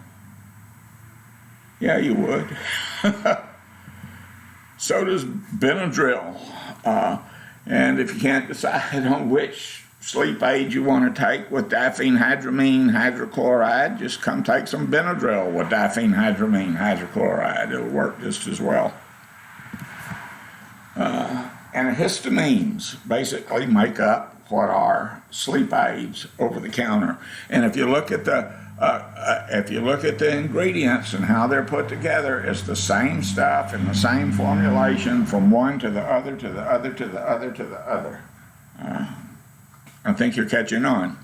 Yeah, you would. So does Benadryl. And if you can't decide on which sleep aid you want to take with diphenhydramine hydrochloride, just come take some Benadryl with diphenhydramine hydrochloride. It'll work just as well. Antihistamines basically make up what are sleep aids over the counter. And if you look at the ingredients and how they're put together, it's the same stuff in the same formulation from one to the other to the other to the other to the other. I think you're catching on.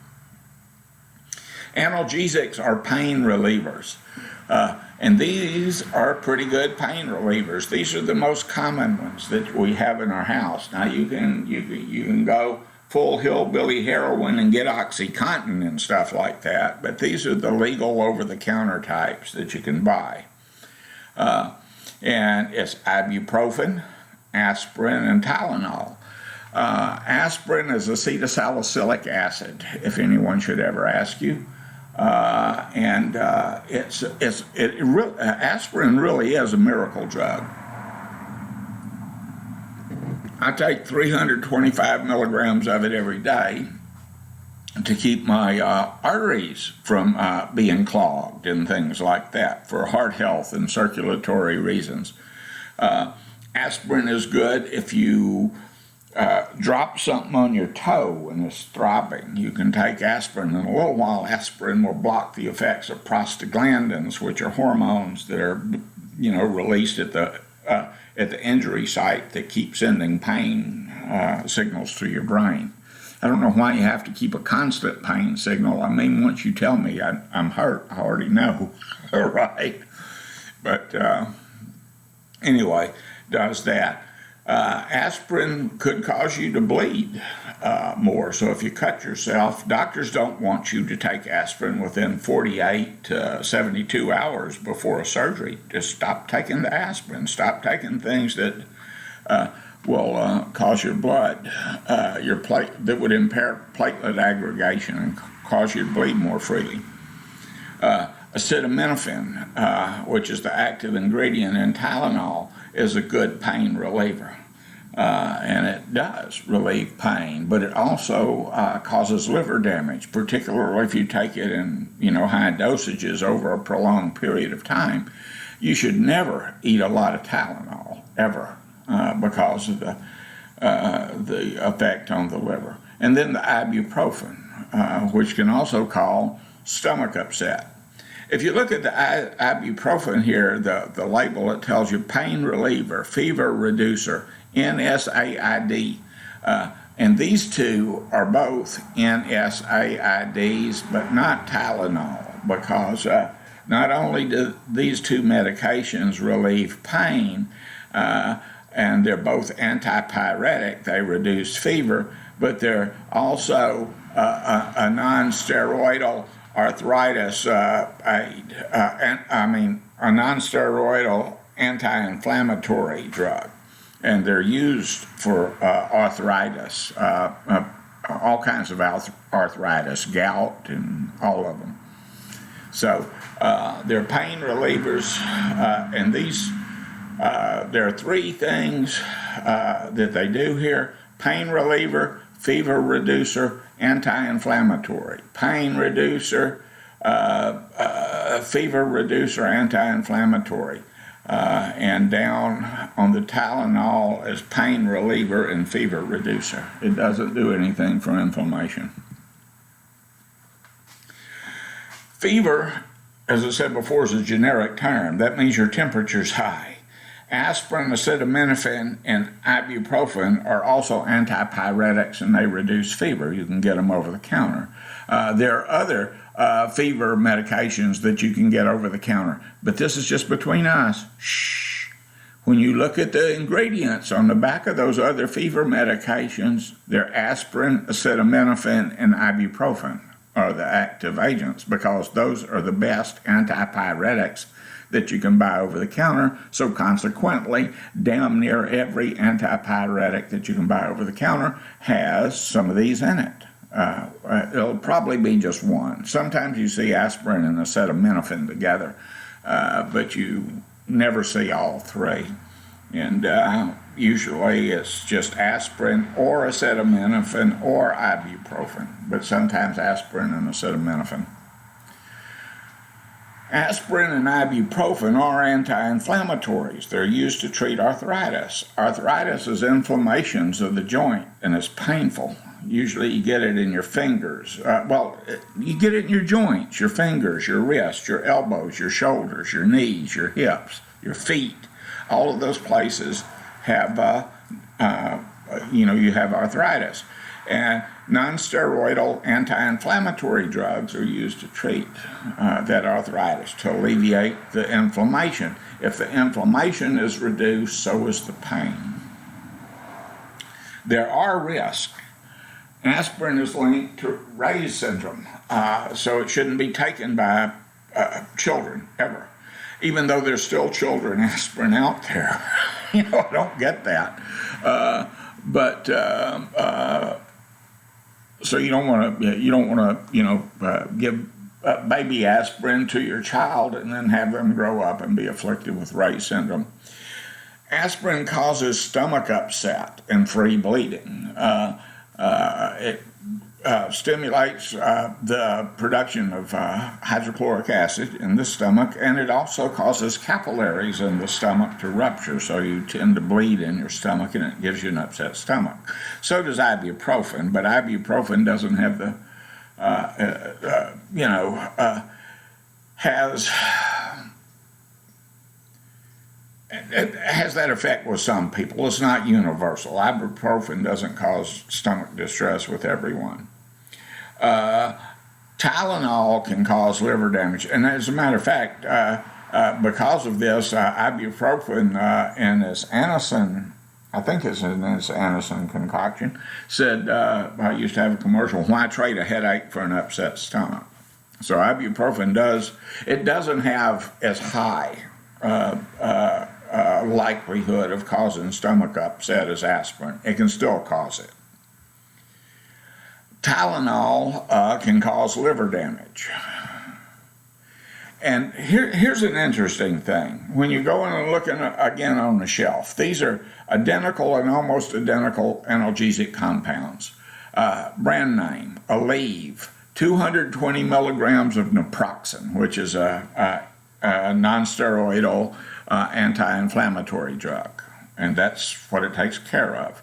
Analgesics are pain relievers. And these are pretty good pain relievers. These are the most common ones that we have in our house. Now you can go full hillbilly heroin and get OxyContin and stuff like that, but these are the legal over-the-counter types that you can buy. And it's ibuprofen, aspirin, and Tylenol. Aspirin is acetylsalicylic acid, if anyone should ever ask you. Aspirin really is a miracle drug. I take 325 milligrams of it every day to keep my arteries from being clogged and things like that, for heart health and circulatory reasons. Aspirin is good if you drop something on your toe and it's throbbing. You can take aspirin. In a little while, aspirin will block the effects of prostaglandins, which are hormones that are, released at the injury site that keep sending pain signals to your brain. I don't know why you have to keep a constant pain signal. I mean, once you tell me I'm hurt, I already know, right? But anyway, does that. Aspirin could cause you to bleed more. So if you cut yourself, doctors don't want you to take aspirin within 48 to 72 hours before a surgery. Just stop taking the aspirin. Stop taking things that will cause your blood, that would impair platelet aggregation and cause you to bleed more freely. Acetaminophen, which is the active ingredient in Tylenol, is a good pain reliever. And it does relieve pain, but it also causes liver damage, particularly if you take it in high dosages over a prolonged period of time. You should never eat a lot of Tylenol, ever, because of the effect on the liver. And then the ibuprofen, which can also cause stomach upset. If you look at the ibuprofen here, the label, it tells you pain reliever, fever reducer, NSAID. And these two are both NSAIDs, but not Tylenol, because not only do these two medications relieve pain, and they're both antipyretic, they reduce fever, but they're also a non-steroidal arthritis aid, a non-steroidal anti-inflammatory drug. And they're used for arthritis, all kinds of arthritis, gout, and all of them. So they're pain relievers, and these, there are three things that they do here: pain reliever, fever reducer, anti-inflammatory. Pain reducer, fever reducer, anti-inflammatory. And down on the Tylenol is pain reliever and fever reducer. It doesn't do anything for inflammation. Fever, as I said before, is a generic term. That means your temperature's high. Aspirin, acetaminophen, and ibuprofen are also antipyretics, and they reduce fever. You can get them over the counter. There are other fever medications that you can get over the counter, but this is just between us. Shh. When you look at the ingredients on the back of those other fever medications, they're aspirin, acetaminophen, and ibuprofen are the active agents, because those are the best antipyretics that you can buy over the counter. So consequently, damn near every antipyretic that you can buy over the counter has some of these in it. It'll probably be just one. Sometimes you see aspirin and acetaminophen together, but you never see all three. And usually it's just aspirin or acetaminophen or ibuprofen, but sometimes aspirin and acetaminophen. Aspirin and ibuprofen are anti-inflammatories. They're used to treat arthritis. Arthritis is inflammations of the joint, and it's painful. Usually you get it in your fingers. You get it in your joints, your fingers, your wrists, your elbows, your shoulders, your knees, your hips, your feet. All of those places have, you have arthritis. And non-steroidal anti-inflammatory drugs are used to treat that arthritis, to alleviate the inflammation. If the inflammation is reduced, so is the pain. There are risks. Aspirin is linked to Ray's syndrome, so it shouldn't be taken by children ever. Even though there's still children aspirin out there, I don't get that. So you don't want to give baby aspirin to your child and then have them grow up and be afflicted with Ray's syndrome. Aspirin causes stomach upset and free bleeding. It stimulates the production of hydrochloric acid in the stomach, and it also causes capillaries in the stomach to rupture, so you tend to bleed in your stomach, and it gives you an upset stomach. So does ibuprofen, but ibuprofen doesn't have the, it has that effect with some people. It's not universal. Ibuprofen doesn't cause stomach distress with everyone. Tylenol can cause liver damage. And as a matter of fact, because of this, ibuprofen in its Anacin, I think it's in its Anacin concoction, said, I used to have a commercial, why trade a headache for an upset stomach? So ibuprofen doesn't have as high likelihood of causing stomach upset as aspirin. It can still cause it. Tylenol can cause liver damage. And here's an interesting thing. When you go in and look again on the shelf, these are identical and almost identical analgesic compounds. Brand name, Aleve, 220 milligrams of naproxen, which is a non-steroidal anti-inflammatory drug, and that's what it takes care of.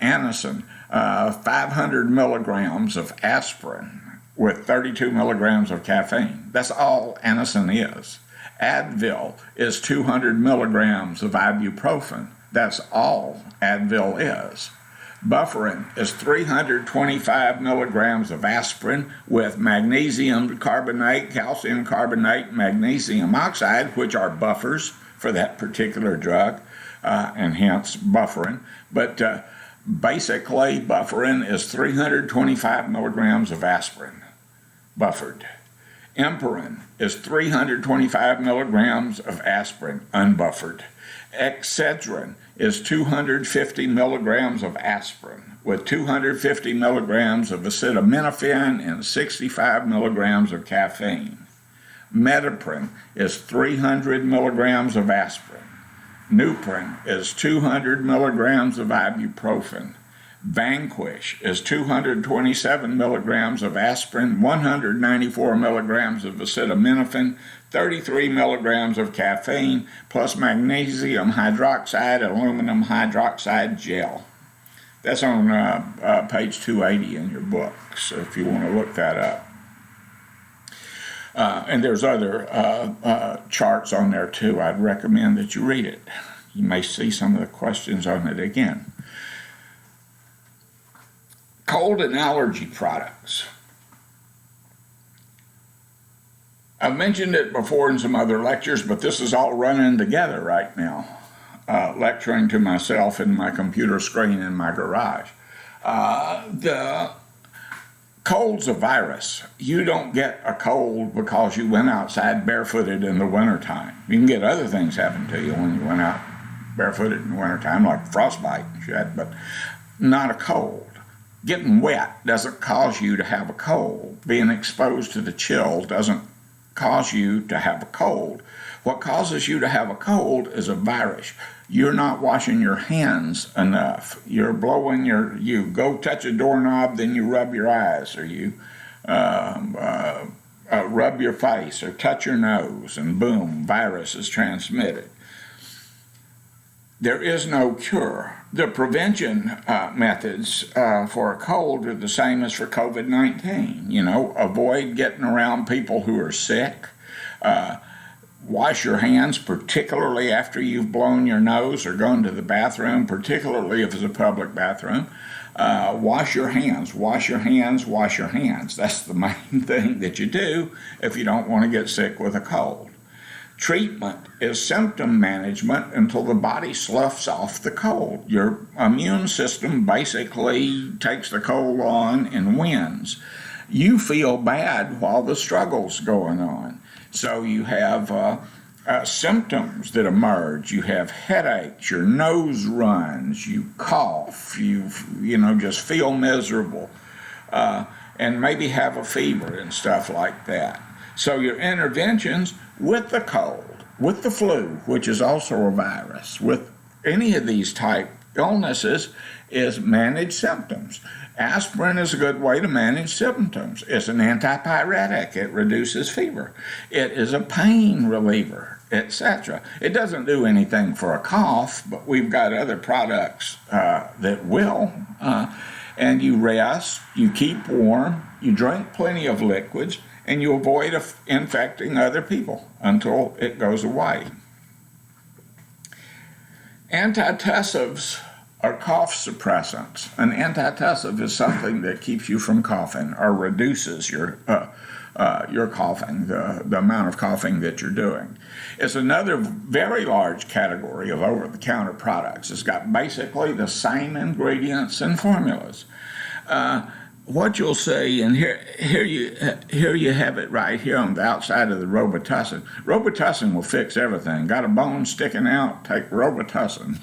Anacin, 500 milligrams of aspirin with 32 milligrams of caffeine. That's all Anacin is. Advil is 200 milligrams of ibuprofen. That's all Advil is. Bufferin is 325 milligrams of aspirin with magnesium carbonate, calcium carbonate, magnesium oxide, which are buffers for that particular drug, and hence bufferin. But basically, bufferin is 325 milligrams of aspirin, buffered. Emperin is 325 milligrams of aspirin, unbuffered. Excedrin is 250 milligrams of aspirin with 250 milligrams of acetaminophen and 65 milligrams of caffeine. Metaprin is 300 milligrams of aspirin. Nuprin is 200 milligrams of ibuprofen. Vanquish is 227 milligrams of aspirin, 194 milligrams of acetaminophen, 33 milligrams of caffeine, plus magnesium hydroxide, aluminum hydroxide gel. That's on page 280 in your book, so if you want to look that up. And there's other charts on there too. I'd recommend that you read it. You may see some of the questions on it again. Cold and allergy products. I've mentioned it before in some other lectures, but this is all running together right now. Lecturing to myself in my computer screen in my garage. The cold's a virus. You don't get a cold because you went outside barefooted in the wintertime. You can get other things happen to you when you went out barefooted in the wintertime, like frostbite and shit, but not a cold. Getting wet doesn't cause you to have a cold. Being exposed to the chill doesn't cause you to have a cold. What causes you to have a cold is a virus. You're not washing your hands enough. You're blowing you go touch a doorknob, then you rub your eyes, or you rub your face, or touch your nose, and boom, virus is transmitted. There is no cure. The prevention methods for a cold are the same as for COVID-19. Avoid getting around people who are sick. Wash your hands, particularly after you've blown your nose or gone to the bathroom, particularly if it's a public bathroom. Wash your hands, wash your hands, wash your hands. That's the main thing that you do if you don't want to get sick with a cold. Treatment is symptom management until the body sloughs off the cold. Your immune system basically takes the cold on and wins. You feel bad while the struggle's going on. So you have symptoms that emerge. You have headaches, your nose runs, you cough, you just feel miserable, and maybe have a fever and stuff like that. So your interventions with the cold, with the flu, which is also a virus, with any of these type illnesses, is manage symptoms. Aspirin is a good way to manage symptoms. It's an antipyretic. It reduces fever. It is a pain reliever, etc. It doesn't do anything for a cough, but we've got other products that will. And you rest, you keep warm, you drink plenty of liquids, and you avoid infecting other people until it goes away. Antitussives are cough suppressants. An antitussive is something that keeps you from coughing or reduces your coughing, the amount of coughing that you're doing. It's another very large category of over-the-counter products. It's got basically the same ingredients and formulas. What you'll see, and here you have it right here on the outside of the Robitussin. Robitussin will fix everything. Got a bone sticking out? Take Robitussin.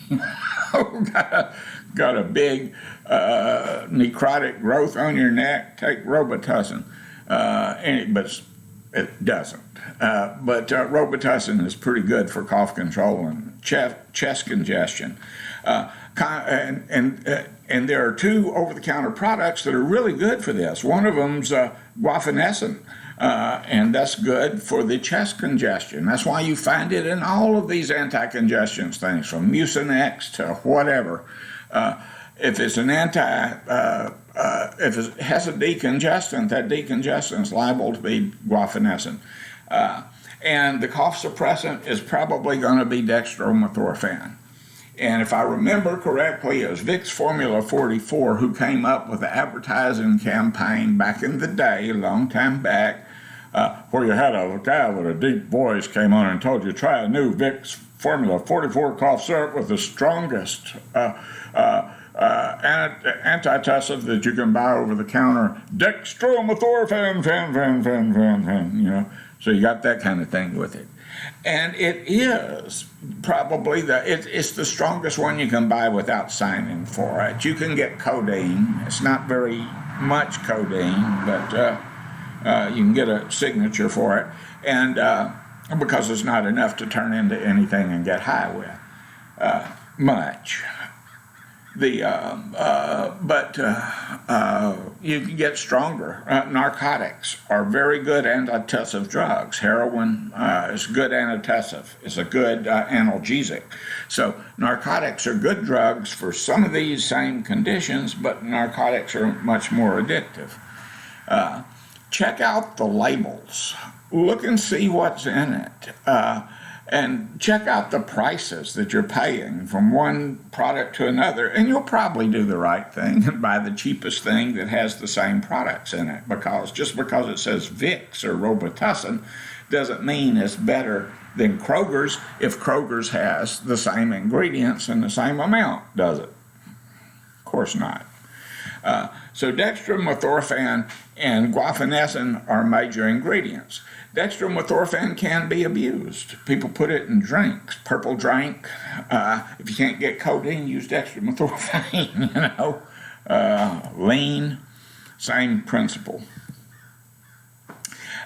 got a big necrotic growth on your neck? Take Robitussin. But it doesn't. But Robitussin is pretty good for cough control and chest congestion. And there are two over-the-counter products that are really good for this. One of them's guaifenesin, and that's good for the chest congestion. That's why you find it in all of these anti-congestion things, from Mucinex to whatever. If it's an if it has a decongestant, that decongestant is liable to be guaifenesin. And the cough suppressant is probably going to be dextromethorphan. And if I remember correctly, it was Vicks Formula 44 who came up with the advertising campaign back in the day, a long time back, where you had a guy with a deep voice came on and told you, try a new Vicks Formula 44 cough syrup with the strongest antitussive that you can buy over the counter, dextromethorphan, fan. So you got that kind of thing with it. And it is probably it's the strongest one you can buy without signing for it. You can get codeine. It's not very much codeine, but you can get a signature for it. And because it's not enough to turn into anything and get high with much. You can get stronger. Narcotics are very good antitussive drugs. Heroin is a good antitussive. It's a good analgesic. So narcotics are good drugs for some of these same conditions, but narcotics are much more addictive. Check out the labels. Look and see what's in it. And check out the prices that you're paying from one product to another, and you'll probably do the right thing and buy the cheapest thing that has the same products in it, because just because it says Vicks or Robitussin doesn't mean it's better than Kroger's if Kroger's has the same ingredients and the same amount, does it? Of course not. So dextromethorphan and guaifenesin are major ingredients. Dextromethorphan can be abused. People put it in drinks, purple drink. If you can't get codeine, use dextromethorphan, lean, same principle.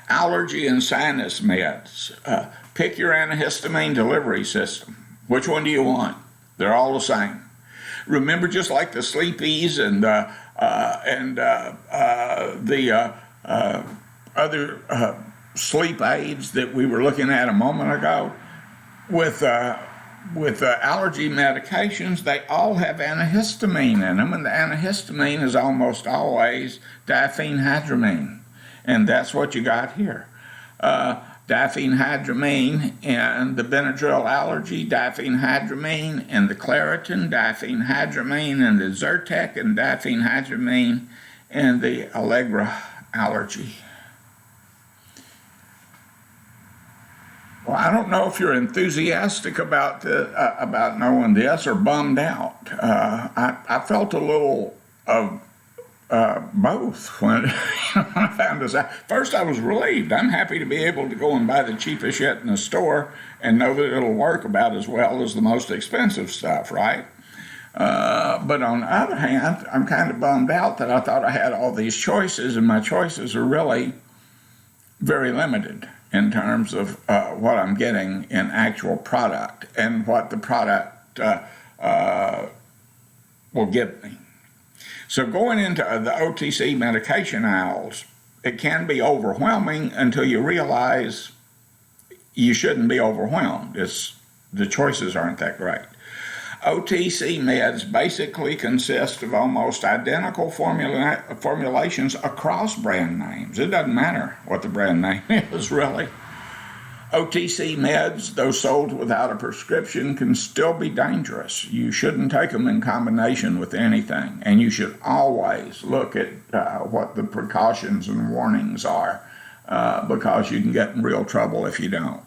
Allergy and sinus meds. Pick your antihistamine delivery system. Which one do you want? They're all the same. Remember, just like the sleepies and the other sleep aids that we were looking at a moment ago, with allergy medications, they all have antihistamine in them, and the antihistamine is almost always diphenhydramine, and that's what you got here. diphenhydramine and the Benadryl allergy, diphenhydramine and the Claritin, diphenhydramine and the Zyrtec, and diphenhydramine and the Allegra allergy. Well, I don't know if you're enthusiastic about about knowing this or bummed out. I felt a little of both when, when I found this out. First, I was relieved. I'm happy to be able to go and buy the cheapest shit in the store and know that it'll work about as well as the most expensive stuff, right? But on the other hand, I'm kind of bummed out that I thought I had all these choices, and my choices are really very limited in terms of what I'm getting in actual product and what the product will give me. So going into the OTC medication aisles, it can be overwhelming until you realize you shouldn't be overwhelmed. The choices aren't that great. OTC meds basically consist of almost identical formulations across brand names. It doesn't matter what the brand name is, really. OTC meds, though sold without a prescription, can still be dangerous. You shouldn't take them in combination with anything, and you should always look at what the precautions and warnings are, because you can get in real trouble if you don't.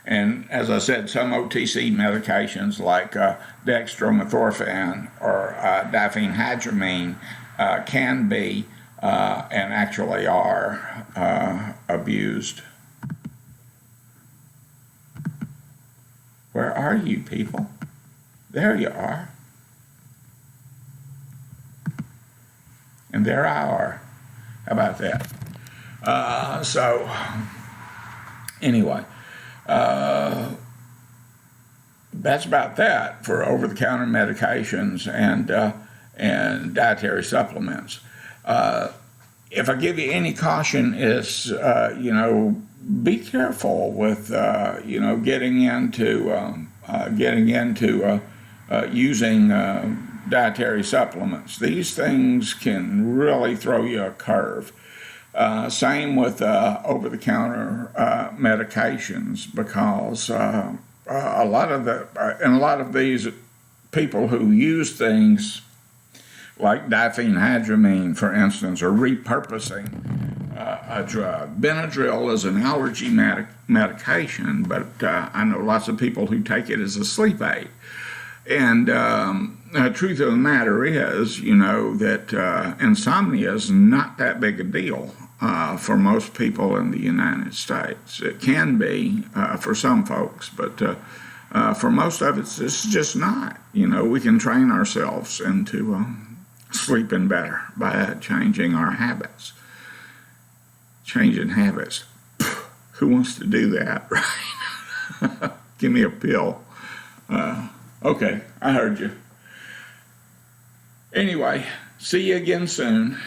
And as I said, some OTC medications like dextromethorphan or diphenhydramine can be and actually are abused. Where are you, people? There you are. And there I are. How about that? So, anyway. That's about that for over-the-counter medications and dietary supplements. If I give you any caution, is be careful with getting into using dietary supplements. These things can really throw you a curve. Same with over-the-counter medications, because a lot of these people who use things like diphenhydramine, for instance, are repurposing a drug. Benadryl is an allergy medication, but I know lots of people who take it as a sleep aid. And the truth of the matter is, that insomnia is not that big a deal for most people in the United States. It can be for some folks, but for most of us, it's just not. We can train ourselves into sleeping better by changing our habits. Changing habits. Who wants to do that, right? Give me a pill. Okay, I heard you. Anyway, see you again soon.